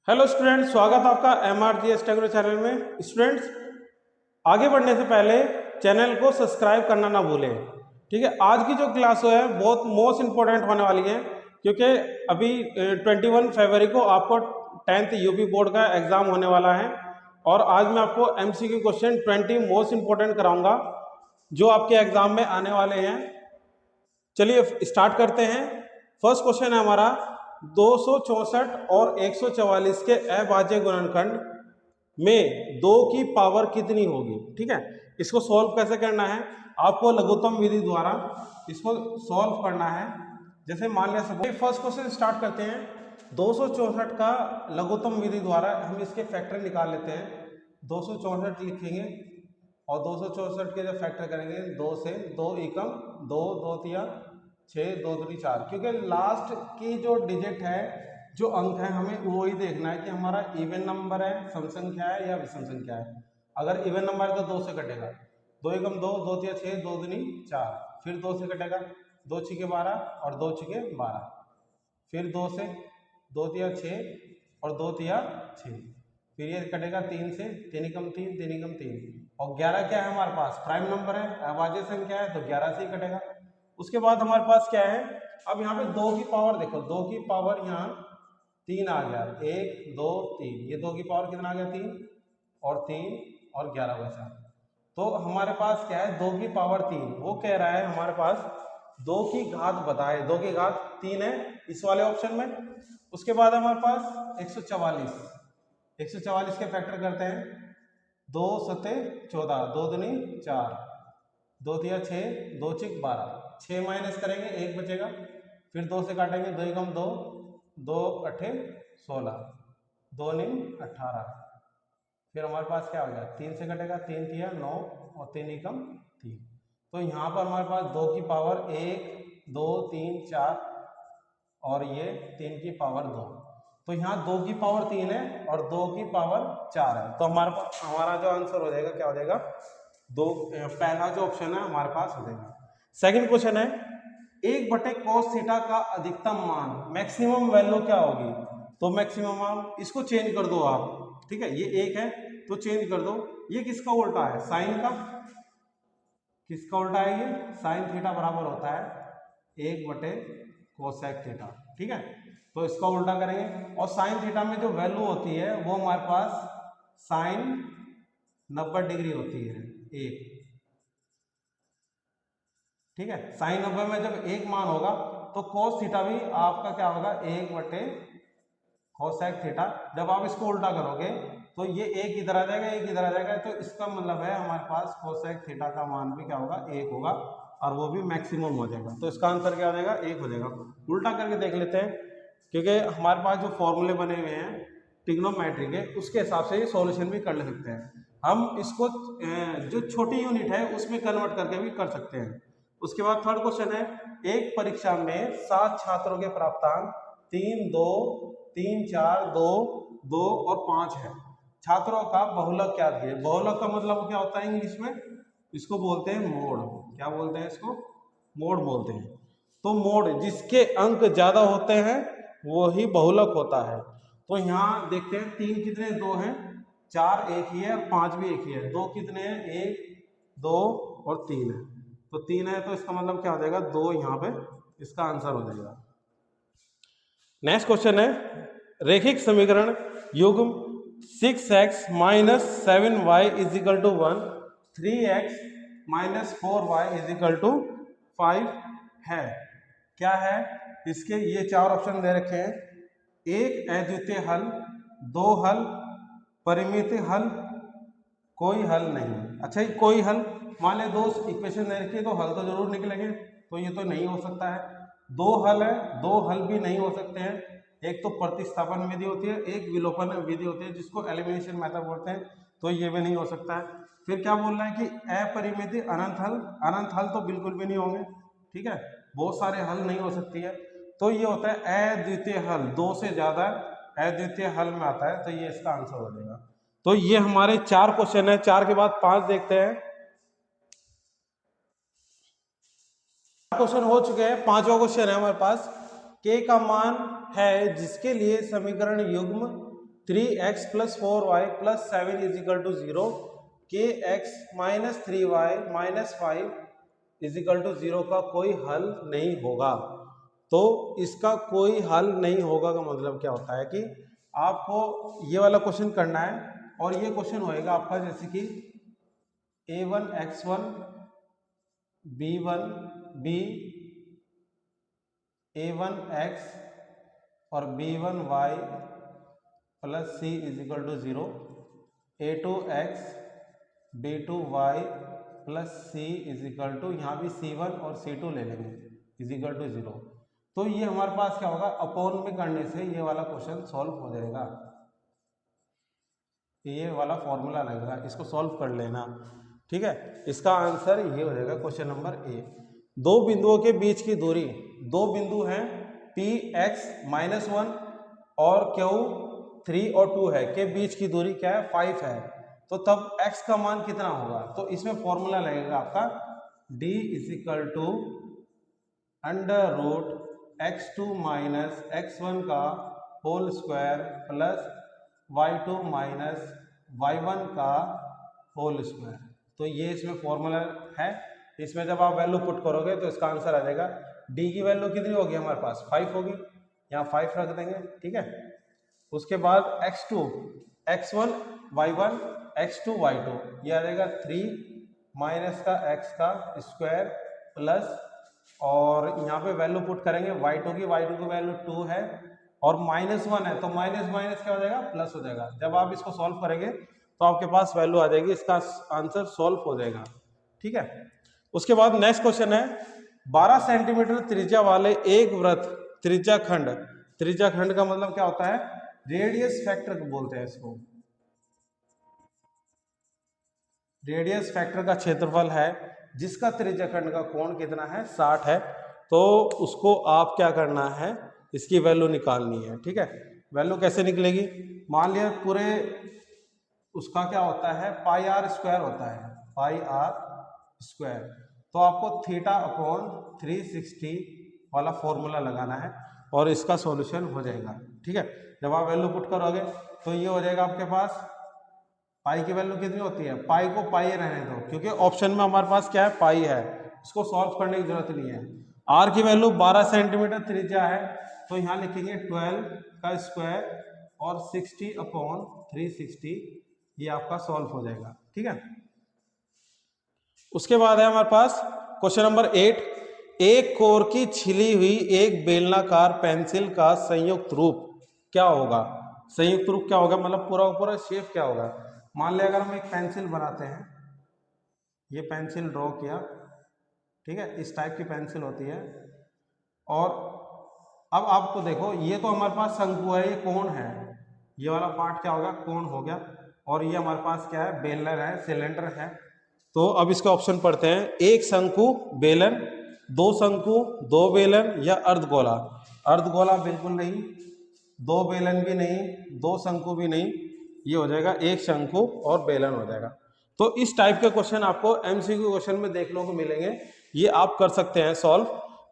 Hello students, स्वागत है आपका MRGS टेक्नो चैनल में। स्टूडेंट्स, आगे बढ़ने से पहले चैनल को सब्सक्राइब करना ना भूलें। ठीक है, आज की जो क्लास है बहुत मोस्ट इंपॉर्टेंट होने वाली है, क्योंकि अभी 21 फरवरी को आपको 10th यूपी बोर्ड का एग्जाम होने वाला है और आज मैं आपको MCQ क्वेश्चन 20 मोस्ट इंपॉर्टेंट कराऊंगा जो आपके एग्जाम में आने वाले हैं। चलिए स्टार्ट करते हैं। फर्स्ट क्वेश्चन है हमारा 264 और 144 के अभाज्य गुणनखंड में 2 की पावर कितनी होगी। ठीक है, इसको सॉल्व कैसे करना है, आपको लघुत्तम विधि द्वारा इसको सॉल्व करना है। जैसे मान लिया सब फर्स्ट क्वेश्चन स्टार्ट करते हैं। 264 का लघुत्तम विधि द्वारा हम इसके फैक्टर निकाल लेते हैं। 264 लिखेंगे और 264 के जब फैक्टर करेंगे 2 से 2 एकम 2 2 तिया 6 2 दूनी 4, क्योंकि लास्ट की जो डिजिट है, जो अंक है, हमें वो ही देखना है कि हमारा इवन नंबर है, सम संख्या है या विषम संख्या है। अगर इवन नंबर है तो 2 से कटेगा, 2 एकम 2 2 तिया 6 2 दूनी 4, फिर 2 से कटेगा 2 छिके 12 और 2 छिके 12, फिर 2 से 2 तिया 6 और 2 तिया 6, फिर ये कटेगा 3 से 3 एकम 3 3 एकम 3 और 11 क्या है हमारे पास, प्राइम नंबर है, अभाज्य संख्या है, तो 11 से ही कटेगा। उसके बाद हमारे पास क्या है, अब यहाँ पे 2 की पावर देखो, 2 की पावर यहाँ 3 आ गया, 1 2 3, ये 2 की पावर कितना आ गया 3 और 3 और 11 बचा। तो हमारे पास क्या है 2 की पावर 3, वो कह रहा है हमारे पास 2 की घात बताए, 2 की घात 3 है इस वाले ऑप्शन में। उसके बाद हमारे पास 144 के फैक्टर करते हैं, 2 सते 14 2 दूनी 4 2 तिया 6 2 छिक 12, 6 माइनस करेंगे 1 बचेगा, फिर 2 से काटेंगे 2 एकम 2 2 अठे 16 2 निम 18, फिर हमारे पास क्या हो गया 3 से कटेगा 3 तिया 9 और 3 एकम 3। तो यहाँ पर हमारे पास 2 की पावर 1 2 3 4 और ये 3 की पावर 2, तो यहाँ 2 की पावर 3 है और 2 की पावर 4 है। तो हमारा जो आंसर हो जाएगा क्या हो जाएगा, पहला जो ऑप्शन है हमारे पास हो जाएगा। सेकंड क्वेश्चन है 1/cos थीटा का अधिकतम मान, मैक्सिमम वैल्यू क्या होगी। तो मैक्सिमम मान इसको चेंज कर दो आप, ठीक है, ये 1 है तो चेंज कर दो, ये किसका उल्टा है, साइन का। किसका उल्टा है, ये साइन थीटा बराबर होता है 1/कोसेक थीटा। ठीक है, तो इसका उल्टा करेंगे और साइन थीटा में जो वैल्यू होती है वो हमारे पास साइन 90 डिग्री होती है 1। ठीक है, साइन 90 में जब 1 मान होगा तो कोस थीटा भी आपका क्या होगा 1/कोसेक थीटा। जब आप इसको उल्टा करोगे तो ये 1 इधर आ जाएगा 1 इधर आ जाएगा, तो इसका मतलब है हमारे पास कोसेक थीटा का मान भी क्या होगा 1 होगा और वो भी मैक्सिमम हो जाएगा। तो इसका आंसर क्या हो जाएगा 1 हो जाएगा। उल्टा करके देख लेते हैं, क्योंकि हमारे पास जो फॉर्मूले बने हुए हैं ट्रिग्नोमेट्री के, उसके हिसाब से ये सॉल्यूशन भी कर ले सकते हैं। हम इसको जो छोटी यूनिट है उसमें कन्वर्ट करके भी कर सकते हैं। उसके बाद थर्ड क्वेश्चन है, एक परीक्षा में 7 छात्रों के प्राप्तांक 3 2 3 4 2 2 और 5 है। छात्रों का बहुलक क्या दिए, बहुलक का मतलब क्या होता है इंग्लिश में, इसको बोलते हैं मोड। क्या बोलते हैं इसको, मोड बोलते हैं। तो मोड जिसके अंक ज्यादा होते हैं वो ही बहुलक होता है। तो यहाँ देखते हैं 3 कितने 2 हैं, 4 एक ही है और 5 भी एक ही है, 2 कितने हैं 1 2 और 3 है, तो 3 है तो इसका मतलब क्या हो जाएगा 2, यहाँ पे इसका आंसर हो जाएगा। नेक्स्ट क्वेश्चन है, रेखिक समीकरण युग्म 6x - 7y = 1 3x - 4y = 5 है। क्या है, इसके ये 4 ऑप्शन दे रखे हैं, एक अद्वितीय हल, 2 हल, परिमित हल, कोई हल नहीं। अच्छा, ये कोई हल, मान लें 2 इक्वेशन दे रखी है तो हल तो जरूर निकलेंगे, तो ये तो नहीं हो सकता है। 2 हल है, 2 हल भी नहीं हो सकते हैं, एक तो प्रतिस्थापन विधि होती है, एक विलोपन विधि होती है जिसको एलिमिनेशन मेथड बोलते हैं, तो ये भी नहीं हो सकता है। फिर क्या बोल रहा है कि अपरिमित अनंत हल, अनंत हल तो बिल्कुल भी नहीं होंगे। ठीक है, बहुत सारे हल नहीं हो सकती है, तो ये होता है अद्वितीय हल, 2 से ज्यादा अद्वितीय हल में आता है, तो ये इसका आंसर हो जाएगा। तो ये हमारे 4 क्वेश्चन है, 4 के बाद 5 देखते हैं। क्वेश्चन हो चुके हैं, 5वां क्वेश्चन है हमारे पास, k का मान है जिसके लिए समीकरण युग्म 3x plus 4y plus 7 is equal to 0, के x minus 3y minus 5 is equal to 0 का कोई हल नहीं होगा। तो इसका कोई हल नहीं होगा का मतलब क्या होता है कि आपको ये वाला क्वेश्चन करना है, और ये क्वेश्चन होएगा आपका जैसे कि a1x1 b1b a1x और b1y plus c is equal to 0, a2x b2y plus c is equal to, यहाँ भी c1 और c2 ले लेंगे, इज इक्वल टू 0। तो ये हमारे पास क्या होगा, अपॉन में करने से ये वाला क्वेश्चन सॉल्व हो जाएगा। ये वाला फॉर्मूला लगेगा, इसको सॉल्व कर लेना, ठीक है। इसका आंसर ये हो जाएगा क्वेश्चन नंबर ए। दो बिंदुओं के बीच की दूरी, दो बिंदु हैं पी एक्स माइनस 1 और क्यू 3 और 2 है, के बीच की दूरी क्या है 5 है। तो तब x का मान कितना होगा, तो इसमें फॉर्मूला लगेगा आपका d is equal to under root x2 minus x1 का whole square plus y2 minus y1 का होल स्क्वायर। तो ये इसमें फॉर्मूला है। इसमें जब आप वैल्यू पुट करोगे तो इसका आंसर आ जाएगा, d की वैल्यू कितनी होगी हमारे पास 5 होगी, यहाँ 5 रख देंगे, ठीक है। उसके बाद x2 x1 y1 x2 y2 ये आ जाएगा 3 माइनस का x का स्क्वायर प्लस, और यहाँ पे वैल्यू पुट करेंगे y2 की वैल्यू 2 है और -1 है, तो माइनस माइनस क्या हो जाएगा प्लस हो जाएगा। जब आप इसको सॉल्व करेंगे तो आपके पास वैल्यू आ जाएगी, इसका आंसर सॉल्व हो जाएगा, ठीक है। उसके बाद नेक्स्ट क्वेश्चन है, 12 सेंटीमीटर त्रिज्या वाले एक वृत्त त्रिज्या खंड का मतलब क्या होता है, रेडियस फैक्टर बोलते हैं इसको। रेडियस फैक्टर का क्षेत्रफल है जिसका त्रिज्याखंड का कोण कितना है 60 है। तो उसको आप क्या करना है, इसकी वैल्यू निकालनी है, ठीक है। वैल्यू कैसे निकलेगी, मान लिया पूरे उसका क्या होता है पाई आर स्क्वायर होता है, पाई आर स्क्वायर। तो आपको थीटा अपॉन 360 वाला फॉर्मूला लगाना है और इसका सॉल्यूशन हो जाएगा, ठीक है। जब आप वैल्यू पुट करोगे तो ये हो जाएगा आपके पास, पाई की वैल्यू कितनी होती है, पाई को पाई रहने दो क्योंकि ऑप्शन में हमारे पास क्या है पाई है, इसको सॉल्व करने की जरूरत नहीं है। आर की वैल्यू 12 सेंटीमीटर त्रिज्या है, तो यहाँ लिखेंगे 12 का स्क्वायर और 60 अपॉन 360, ये आपका सॉल्व हो जाएगा, ठीक है। उसके बाद है हमारे पास क्वेश्चन नंबर 8, एक कोर की छिली हुई एक बेलनाकार पेंसिल का संयुक्त रूप क्या होगा। संयुक्त रूप क्या होगा मतलब पूरा शेप क्या होगा। मान लिया अगर हम एक पेंसिल बनाते हैं, ये पेंसिल ड्रॉ किया, ठीक है, इस टाइप की पेंसिल होती है, और अब आपको देखो ये तो हमारे पास शंकु है, ये कोण है, ये वाला पार्ट क्या होगा कोण हो गया, और ये हमारे पास क्या है बेलर है, सिलेंडर है। तो अब इसके ऑप्शन पढ़ते हैं, एक शंकु बेलन, दो शंकु दो बेलन या अर्धगोला। अर्धगोला बिल्कुल नहीं, दो बेलन भी नहीं, दो शंकु भी नहीं, ये हो जाएगा एक शंकु और बेलन हो जाएगा। तो इस टाइप के क्वेश्चन आपको एमसीक्यू क्वेश्चन में देखने को मिलेंगे, ये आप कर सकते हैं सॉल्व,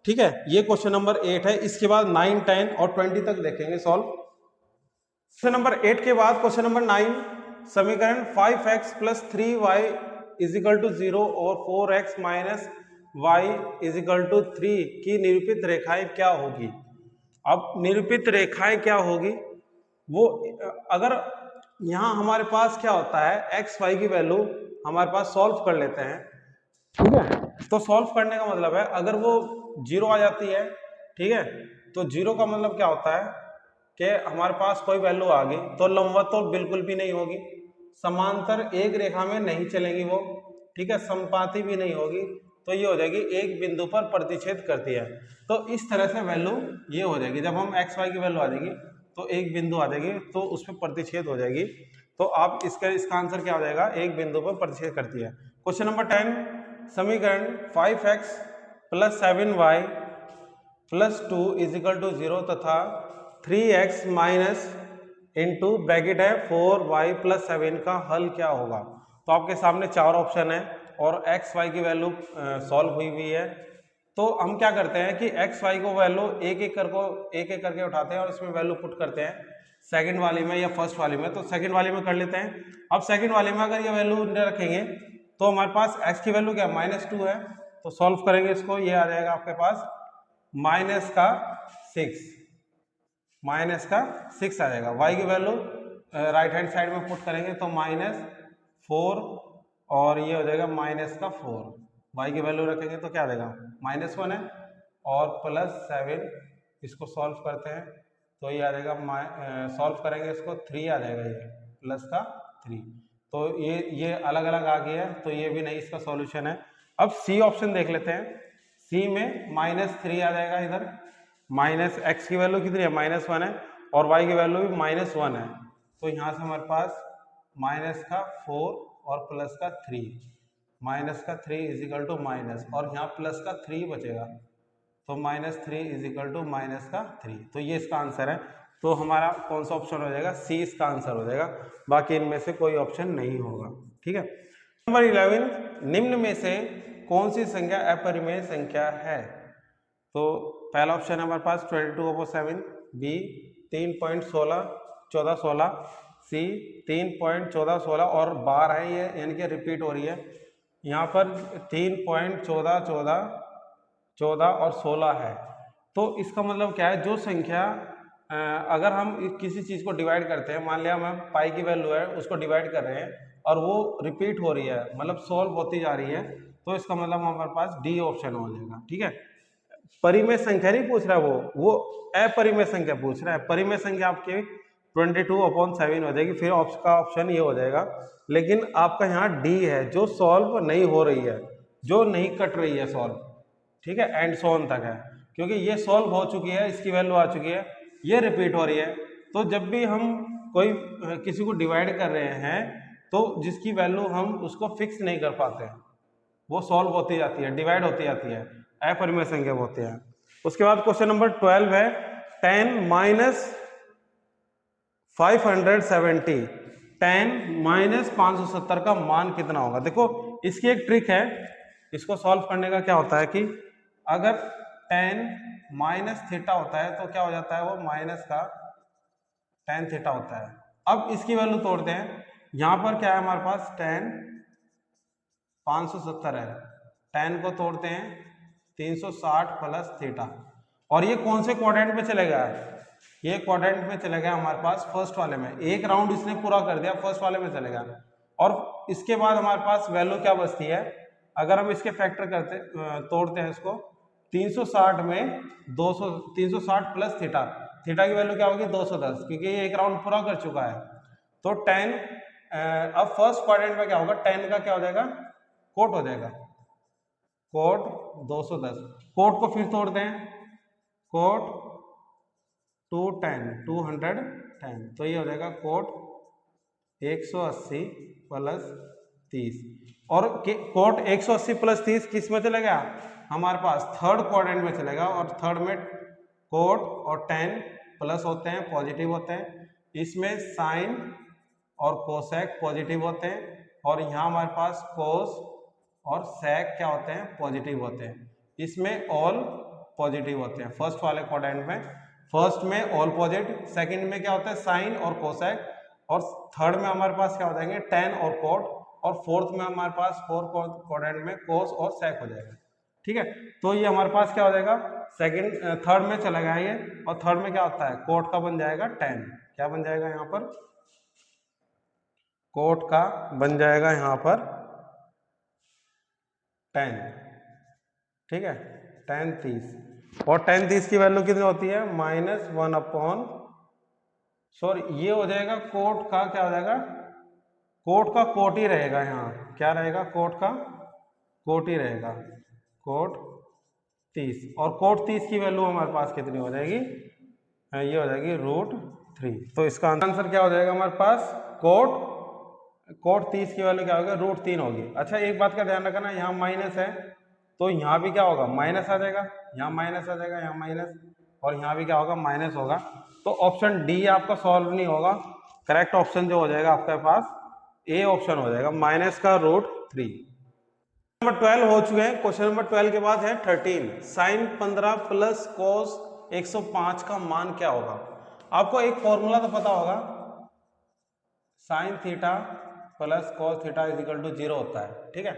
ठीक है। ये क्वेश्चन नंबर 8 है। इसके बाद 9, 10 और 20 तक देखेंगे सॉल्व। क्वेश्चन नंबर 8 के बाद क्वेश्चन नंबर 9, समीकरण 5x plus 3y is equal to 0 और 4x minus y is equal to 3 की निरूपित रेखाएं क्या होगी। अब निरूपित रेखाएं क्या होगी, वो अगर यहाँ हमारे पास क्या होता है एक्स वाई की वैल्यू हमारे पास सॉल्व कर लेते हैं, ठीक है। तो सॉल्व करने का मतलब है अगर वो 0 आ जाती है, ठीक है, तो 0 का मतलब क्या होता है कि हमारे पास कोई वैल्यू आ गई, तो लंबवत तो बिल्कुल भी नहीं होगी, समांतर एक रेखा में नहीं चलेगी वो, ठीक है, समपाती भी नहीं होगी, तो ये हो जाएगी एक बिंदु पर प्रतिच्छेद करती है। तो इस तरह से वैल्यू ये हो जाएगी, जब हम एक्स वाई की वैल्यू आ जाएगी तो एक बिंदु आ जाएगी, तो उस पर प्रतिच्छेद हो जाएगी। तो आप इसका आंसर क्या हो जाएगा, एक बिंदु पर प्रतिच्छेद करती है। क्वेश्चन नंबर 10, समीकरण 5x plus 7y plus 2 is equal to 0 तथा 3x माइनस इंटू ब्रैकेट है 4y प्लस 7 का हल क्या होगा। तो आपके सामने 4 ऑप्शन है और x y की वैल्यू सॉल्व हुई है। तो हम क्या करते हैं कि x y को वैल्यू एक एक करके उठाते हैं और इसमें वैल्यू पुट करते हैं। सेकंड वाली में या फर्स्ट वाली में, तो सेकंड वाली में कर लेते हैं। अब सेकंड वाली में अगर ये वैल्यू रखेंगे तो हमारे पास x की वैल्यू क्या -2 है, तो सॉल्व करेंगे इसको, ये आ जाएगा आपके पास -6 आ जाएगा। y की वैल्यू राइट हैंड साइड में पुट करेंगे तो -4 और ये हो जाएगा -4। y की वैल्यू रखेंगे तो क्या आ जाएगा -1 है और +7, इसको सॉल्व करते हैं तो ये आ जाएगा, सॉल्व करेंगे इसको 3 आ जाएगा, ये +3। तो ये अलग अलग आ गया है, तो ये भी नहीं इसका सॉल्यूशन है। अब सी ऑप्शन देख लेते हैं। सी में -3 आ जाएगा, इधर x की वैल्यू कितनी है -1 है और y की वैल्यू भी -1 है, तो यहाँ से हमारे पास -4 और +3, -3 इजिकल टू माइनस और यहाँ +3 बचेगा, तो -3 इजिकल टू -3, तो ये इसका आंसर है। तो हमारा कौन सा ऑप्शन हो जाएगा, सी इसका आंसर हो जाएगा, बाकी इनमें से कोई ऑप्शन नहीं होगा। ठीक है। नंबर 11, निम्न में से कौन सी संख्या अपरिमेय संख्या है? तो पहला ऑप्शन है हमारे पास 22/7, बी 3.16 14/16, सी 3.14/16 और बार है ये, यानी कि रिपीट हो रही है यहाँ पर 3.14 14 और 16 है। तो इसका मतलब क्या है, जो संख्या अगर हम किसी चीज़ को डिवाइड करते हैं, मान लिया हम पाई की वैल्यू है उसको डिवाइड कर रहे हैं और वो रिपीट हो रही है, मतलब सोल्व होती जा रही है, तो इसका मतलब हमारे पास डी ऑप्शन हो जाएगा। ठीक है। परिमेय संख्या नहीं पूछ रहा वो अपरिमेय संख्या पूछ रहा है। परिमेय संख्या आपकी 22/7 हो जाएगी, फिर का ऑप्शन ये हो जाएगा, लेकिन आपका यहाँ डी है जो सॉल्व नहीं हो रही है, जो नहीं कट रही है सॉल्व। ठीक है, एंड सो ऑन तक है, क्योंकि ये सॉल्व हो चुकी है, इसकी वैल्यू आ चुकी है, ये रिपीट हो रही है। तो जब भी हम कोई किसी को डिवाइड कर रहे हैं तो जिसकी वैल्यू हम उसको फिक्स नहीं कर पाते, वो सॉल्व होती जाती है, डिवाइड होती जाती है, अपरिमेय संख्या होती है। उसके बाद क्वेश्चन नंबर 12 है 10 - 570, 10 - 570 का मान कितना होगा? देखो इसकी एक ट्रिक है, इसको सॉल्व करने का क्या होता है कि अगर 10 - थीटा होता है तो क्या हो जाता है, वो माइनस का tan थीटा होता है। अब इसकी वैल्यू तोड़ते हैं, यहाँ पर क्या है हमारे पास, tan 570 है, tan को तोड़ते हैं 360 प्लस थीटा, और ये कौन से क्वाड्रेंट में चलेगा, ये क्वाड्रेंट में चलेगा हमारे पास फर्स्ट वाले में, एक राउंड इसने पूरा कर दिया, फर्स्ट वाले में चलेगा। और इसके बाद हमारे पास वैल्यू क्या बचती है, अगर हम इसके फैक्टर करते तोड़ते हैं इसको, 360 में 200, 360 प्लस थीटा, थीटा की वैल्यू क्या होगी 210, क्योंकि ये एक राउंड पूरा कर चुका है। तो tan अब फर्स्ट क्वाड्रेंट में क्या होगा, tan का क्या हो जाएगा, कोट हो जाएगा, कोट 210, कोट को फिर तोड़ते हैं, कोट 210, तो ये हो जाएगा कोट 180 प्लस 30, और कोट 180 प्लस 30 किस में चलेगा, हमारे पास थर्ड क्वाड्रेंट में चलेगा, और थर्ड में कोट और tan प्लस होते हैं, पॉजिटिव होते हैं, इसमें साइन और कोसेक पॉजिटिव होते हैं, और यहाँ हमारे पास कोस और सेक क्या होते हैं, पॉजिटिव होते हैं, इसमें ऑल पॉजिटिव होते हैं फर्स्ट वाले क्वाड्रेंट में। फर्स्ट में ऑल पॉजिटिव, सेकंड में क्या होता है साइन और कोसेक, और थर्ड में हमारे पास क्या हो जाएंगे tan और कोट, और फोर्थ में हमारे पास फोर्थ क्वाड्रेंट में कोस और सेक हो जाएगा। ठीक है, तो ये हमारे पास क्या हो जाएगा, सेकंड थर्ड में चला गया ये, और थर्ड में क्या होता है, कोट का बन जाएगा tan, क्या बन जाएगा यहाँ पर, कोट का बन जाएगा यहाँ पर tan। ठीक है, tan 30, और tan 30 की वैल्यू कितनी होती है, -1/, सॉरी ये हो जाएगा कोट का, क्या हो जाएगा, कोट का कोट ही रहेगा, यहाँ क्या रहेगा, कोट का कोट ही रहेगा, कोट 30, और कोट 30 की वैल्यू हमारे पास कितनी हो जाएगी, ये हो जाएगी √3। तो इसका आंसर क्या हो जाएगा हमारे पास, कोट 30 की वैल्यू क्या होगी, √3 होगी। अच्छा एक बात का ध्यान रखना, यहाँ माइनस है तो यहाँ भी क्या होगा, माइनस आ जाएगा, यहाँ माइनस आ जाएगा, यहाँ माइनस, और यहाँ भी क्या होगा, माइनस होगा। तो ऑप्शन डी आपका सॉल्व नहीं होगा, करेक्ट ऑप्शन जो हो जाएगा आपके पास ए ऑप्शन हो जाएगा, माइनस का √3। नंबर 12 हो चुके हैं। क्वेश्चन नंबर 12 के बाद है 13, sin 15 प्लस cos 105 का मान क्या होगा। आपको एक फॉर्मूला तो पता होगा, sine theta plus cos theta is equal to 0 होता है, ठीक है।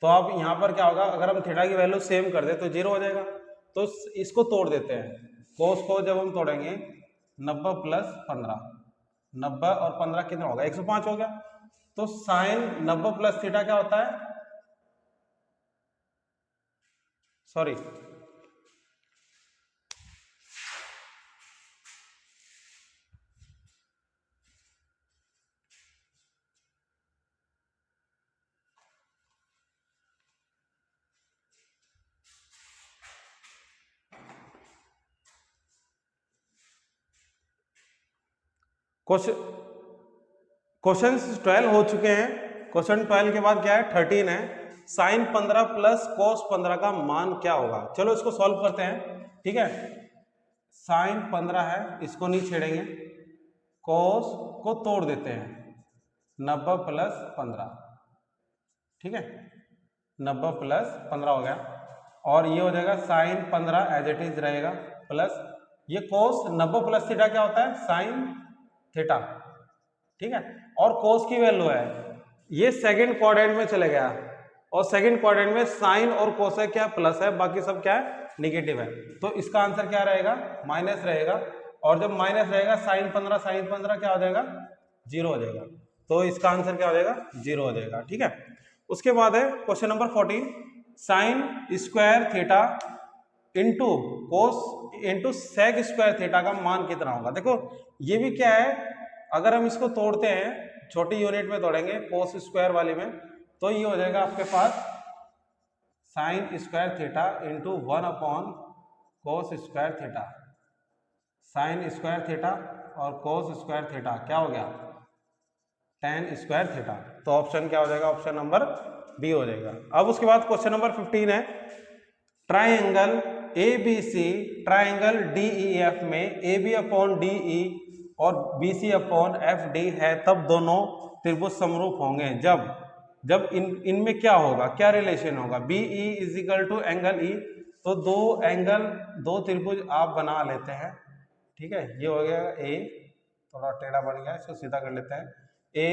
तो अब यहाँ पर क्या होगा, अगर हम थीटा की वैल्यू सेम कर दे तो 0 हो जाएगा। तो इसको तोड़ देते हैं, कोस को जब हम तोड़ेंगे 90 प्लस 15, 90 और 15 कितना होगा, 105 हो गया। तो साइन 90 प्लस थीटा क्या होता है, सॉरी क्वेश्चन 12 हो चुके हैं। क्वेश्चन 12 के बाद क्या है, 13 है। साइन 15 प्लस कोस 15 का मान क्या होगा। चलो इसको सॉल्व करते हैं, ठीक है। साइन 15 है, इसको नहीं छेड़ेंगे, कोस को तोड़ देते हैं, 90 प्लस 15, ठीक है, 90 प्लस 15 हो गया। और ये हो जाएगा साइन 15 एज इट इज रहेगा, प्लस ये कोस 90 प्लस थीटा क्या होता है, साइन थीटा, ठीक है। और कोस की वैल्यू है, ये सेकंड क्वाड्रेंट में चले गया, और सेकंड क्वाड्रेंट में साइन और कोस है क्या, प्लस है, बाकी सब क्या है, निगेटिव है। तो इसका आंसर क्या रहेगा, माइनस रहेगा। और जब माइनस रहेगा साइन 15 क्या हो जाएगा, 0 हो जाएगा। तो इसका आंसर क्या हो जाएगा, 0 हो जाएगा, ठीक है। उसके बाद है question number 14, sine square theta into cos into sec square theta का मान कितना होगा। देखो ये भी क्या है, अगर हम इसको तोड़ते हैं, छोटी यूनिट में तोड़ेंगे कोस स्क्वायर वाली में, तो ये हो जाएगा आपके पास sine square theta into 1 upon cos square theta. Sine square theta और कोस स्क्वायर थीटा क्या हो गया, tan स्क्वायर थीटा। तो ऑप्शन क्या हो जाएगा, ऑप्शन नंबर बी हो जाएगा। अब उसके बाद क्वेश्चन नंबर 15 है, ट्राइंगल ABC ट्राइंगल DEF में AB अपॉन DE और BC अपॉन FD है, तब दोनों त्रिभुज समरूप होंगे जब इनमें क्या होगा, क्या रिलेशन होगा, BE is equal to angle E। तो दो त्रिभुज आप बना लेते हैं, ठीक है। ये हो गया A, थोड़ा टेढ़ा बन गया, इसको सीधा कर लेते हैं, A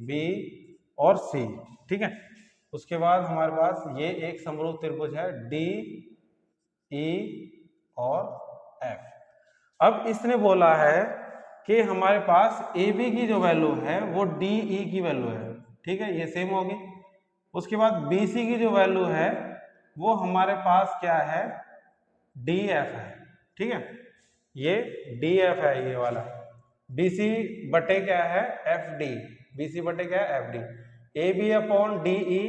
B और C, ठीक है। उसके बाद हमारे पास ये एक समरूप त्रिभुज है D E और F। अब इसने बोला है कि हमारे पास AB की जो वैल्यू है वो DE की वैल्यू है, ठीक है, ये सेम होगी। उसके बाद BC की जो वैल्यू है वो हमारे पास क्या है, DF है, ठीक है, ये DF है, ये वाला BC बटे क्या है, FD, BC बटे क्या है, FD। AB अपॉन DE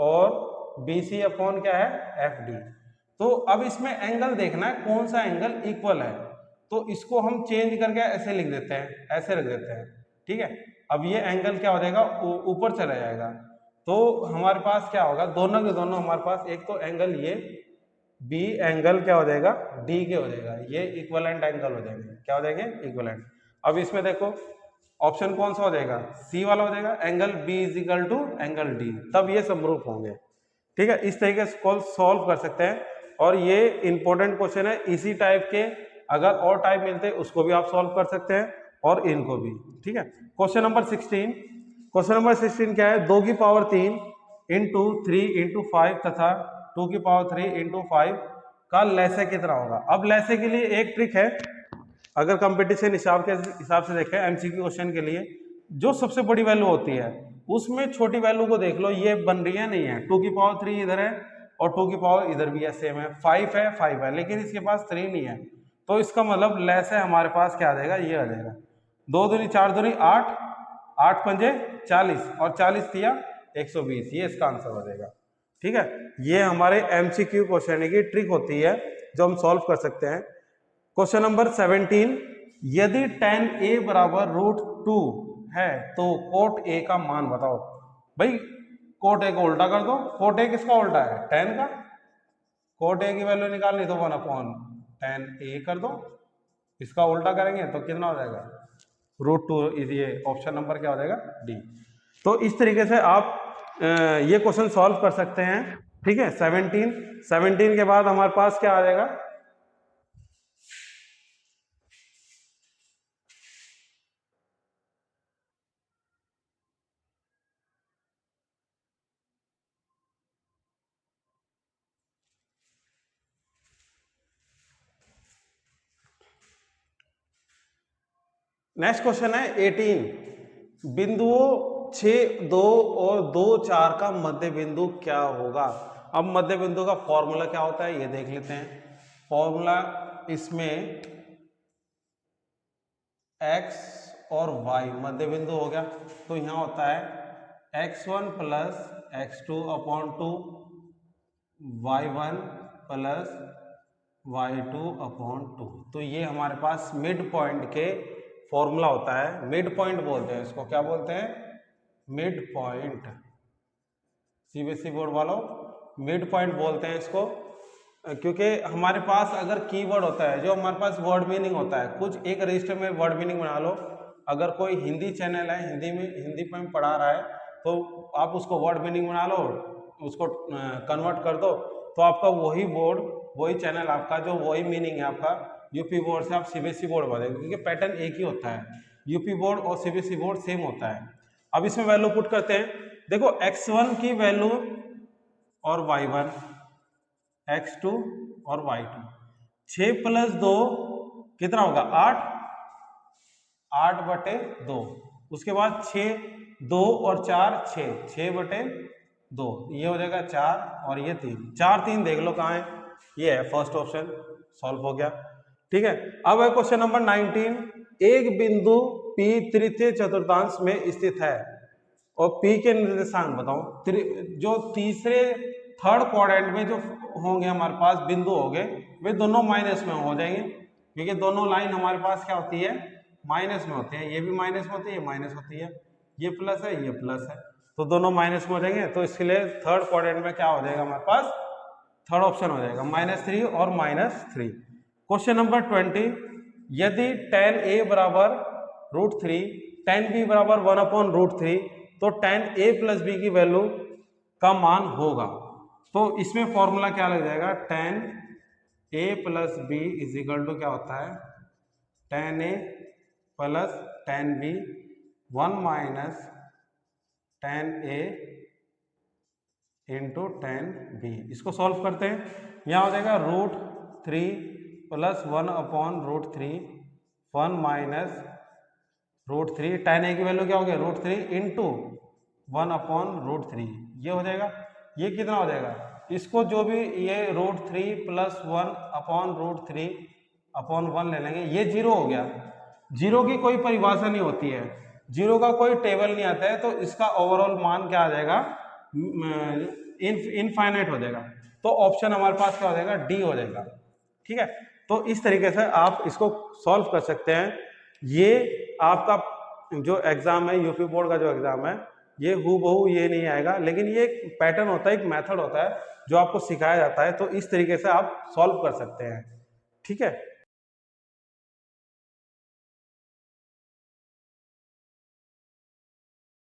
और BC अपॉन क्या है, FD। तो अब इसमें एंगल देखना है कौन सा एंगल इक्वल है, तो इसको हम चेंज करके ऐसे लिख देते हैं, ऐसे रख देते हैं, ठीक है। अब ये एंगल क्या हो जाएगा, ऊपर चला जाएगा। तो हमारे पास क्या होगा, दोनों के दोनों हमारे पास, एक तो एंगल ये बी एंगल क्या हो जाएगा, डी के हो जाएगा, ये इक्वलेंट एंगल हो जाएंगे, क्या हो जाएंगे, इक्वलेंट। अब इसमें देखो ऑप्शन कौन सा हो जाएगा, सी वाला हो जाएगा, angle B is equal to angle D, तब ये समरूप होंगे, ठीक है। इस तरीके से सॉल्व कर सकते हैं, और ये इंपॉर्टेंट क्वेश्चन है। इसी टाइप के अगर और टाइप मिलते हैं उसको भी आप सॉल्व कर सकते हैं, और इनको भी, ठीक है। क्वेश्चन नंबर 16, क्वेश्चन नंबर 16 क्या है, 2 की पावर 3 इंटू 3 इंटू 5 तथा 2 की पावर 3 इंटू 5 का लैसे कितना होगा। अब लैसे के लिए एक ट्रिक है, अगर कंपटीशन हिसाब से देखें, एमसीक्यू क्वेश्चन के लिए जो सबसे बड़ी वैल्यू होती है उसमें छोटी वैल्यू को देख लो, ये बन रही है नहीं है, 2 की पावर 3 इधर है और 2 की पावर इधर भी है, सेम है, 5 है 5 है, लेकिन इसके पास 3 नहीं है। तो इसका मतलब लेस है हमारे पास क्या आ जाएगा, ये आ जाएगा 2 दूनी 4 दूनी 8, 8 पंजे 40 और 40 दिया 120, ये इसका आंसर हो जाएगा, ठीक है। ये हमारे एमसीक्यू क्वेश्चन की ट्रिक होती है जो हम सॉल्व कर सकते हैं। क्वेश्चन नंबर 17, यदि tan a बराबर √2 है तो कोट a का मान बताओ। भाई कोट a को उल्टा कर दो, कोट a किसका उल्टा है, tan का, कोट a की वैल्यू निकालनी तो 1/tan a कर दो, इसका उल्टा करेंगे तो कितना हो जाएगा, √2, ये ऑप्शन नंबर क्या हो जाएगा, डी। तो इस तरीके से आप ये क्वेश्चन सॉल्व कर सकते हैं, ठीक है। 17 के बाद हमारे पास क्या आ जाएगा, नेक्स्ट क्वेश्चन है 18, बिंदुओं 6, 2 और 2, 4 का मध्य बिंदु क्या होगा। अब मध्य बिंदु का फॉर्मूला क्या होता है ये देख लेते हैं। फॉर्मूला इसमें x और y मध्य बिंदु हो गया, तो यहाँ होता है x1 plus x2 upon 2, y1 plus y2 upon 2। तो ये हमारे पास मिड पॉइंट के फॉर्मूला होता है। मिड पॉइंट बोलते हैं इसको, क्या बोलते हैं, मिड पॉइंट। सीबीएसई बोर्ड वालों मिड पॉइंट बोलते हैं इसको, क्योंकि हमारे पास अगर कीवर्ड होता है जो हमारे पास वर्ड मीनिंग होता है, कुछ एक रजिस्टर में वर्ड मीनिंग बना लो। अगर कोई हिंदी चैनल है, हिंदी में पढ़ा रहा है, तो आप उसको वर्ड मीनिंग बना लो, उसको कन्वर्ट कर दो, तो आपका वही बोर्ड, वही चैनल आपका, जो वही मीनिंग है आपका, यूपी बोर्ड से आप सीबीएसई बोर्ड बनेगा, क्योंकि पैटर्न एक ही होता है। यूपी बोर्ड और सीबीएसई बोर्ड सेम होता है। अब इसमें वैल्यू पुट करते हैं। देखो x1 की वैल्यू और y1, x2 और y2, 6 प्लस 2 कितना होगा 8, 8/2। उसके बाद 6, 2 और 4 6, 6/2, ये हो जाएगा 4 और ये 3, 4 3 देख लो कहाँ है, ये है फर्स्ट ऑप्शन, सॉल्व हो गया। ठीक है, अब है क्वेश्चन नंबर 19, एक बिंदु P तृतीय चतुर्थांश में स्थित है और P के निर्देशांक बताओ। जो तीसरे थर्ड क्वाड्रेंट में जो होंगे हमारे पास बिंदु होंगे, वे दोनों माइनस में हो जाएंगे, क्योंकि दोनों लाइन हमारे पास क्या होती है, माइनस में होती है। ये भी माइनस में होती है, ये माइनस होती है, ये प्लस है, ये प्लस है, तो दोनों माइनस में हो जाएंगे। तो इसके लिए थर्ड क्वाड्रेंट में क्या हो जाएगा हमारे पास, थर्ड ऑप्शन हो जाएगा -3 और -3। क्वेश्चन नंबर 20, यदि tan a बराबर √3, tan b बराबर 1/√3, तो tan a प्लस b की वैल्यू का मान होगा। तो इसमें फॉर्मूला क्या लग जाएगा, tan a plus b is equal to क्या होता है, tan a plus tan b 1 minus tan a into tan b। इसको सॉल्व करते हैं, यहाँ हो जाएगा √3 प्लस 1/√3, 1 माइनस √3, tan a की वैल्यू क्या हो गया √3 इंटू 1/√3, ये हो जाएगा। ये कितना हो जाएगा, इसको जो भी ये √3 प्लस 1/√3 अपॉन 1 ले लेंगे, ये 0 हो गया। 0 की कोई परिभाषा नहीं होती है, 0 का कोई टेबल नहीं आता है, तो इसका ओवरऑल मान क्या आ जाएगा, इनफाइनाइट हो जाएगा। तो ऑप्शन हमारे पास क्या हो जाएगा, डी हो जाएगा। ठीक है, तो इस तरीके से आप इसको सॉल्व कर सकते हैं। ये आपका जो एग्जाम है, यूपी बोर्ड का जो एग्जाम है, ये हूबहू ये नहीं आएगा, लेकिन ये एक पैटर्न होता है, एक मेथड होता है जो आपको सिखाया जाता है, तो इस तरीके से आप सॉल्व कर सकते हैं। ठीक है।